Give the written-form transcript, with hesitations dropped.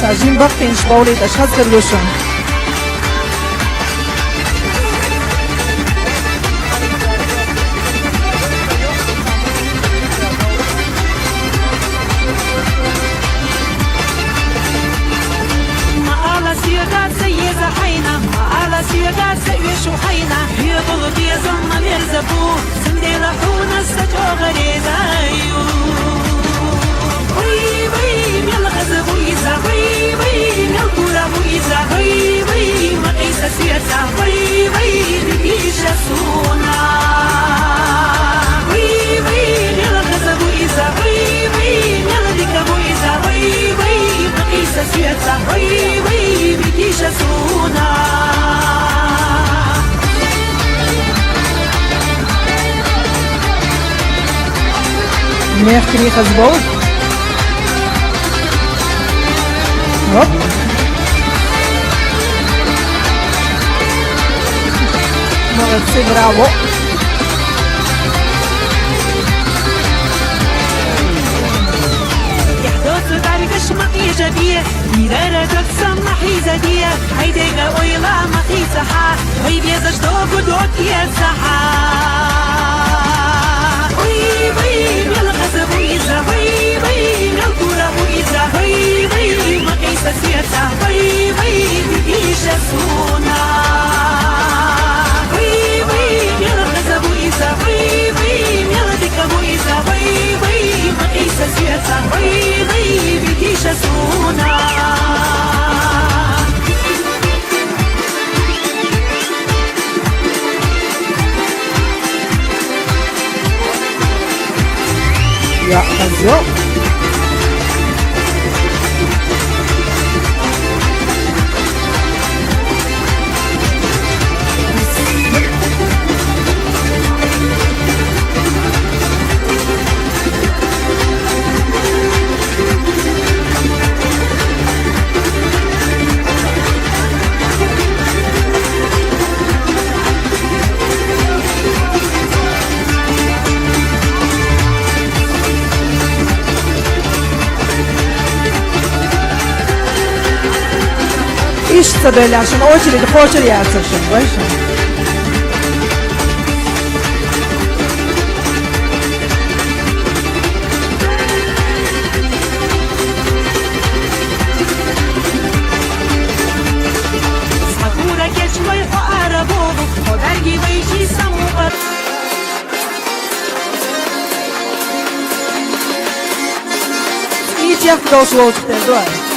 ساجين بقتين شبولي تشخص كردوشن سيدا سيش وحينا يضل في زمن يرزبو سندي لحونا ستو غريزا وي وي ميل غزبو إيزا وي وي ميل كورابو إيزا وي وي مقيسة سيتا وي وي بيشا سونا وي وي ميل غزبو إيزا وي وي ميل ديكابو إيزا وي وي مقيسة سيتا وي وي بيشا سونا Merklich als Boot. Hop. Молодцы, браво. يحدث تعرف شمقي جبيه إذا تسمح زديه هيدي قويلا مقي سحا ويبيز اشتوك ودوك يا سحا وي وي ميل غزبو إيزا وي وي ميل كورابو إيزا وي وي مقيسة سيتا وي وي بيشا سونا وي وي ميل غزبو إيزا وي وي ميل ديكابو إيزا وي وي مقيسة سيتا وي وي بيشا سونا Ja, also. İşte böyle عشان очередь хочет яйцершин, больше. Sakura geçmeyi o arabo o dergi veyşi samuğa И тех, кто слушает, да.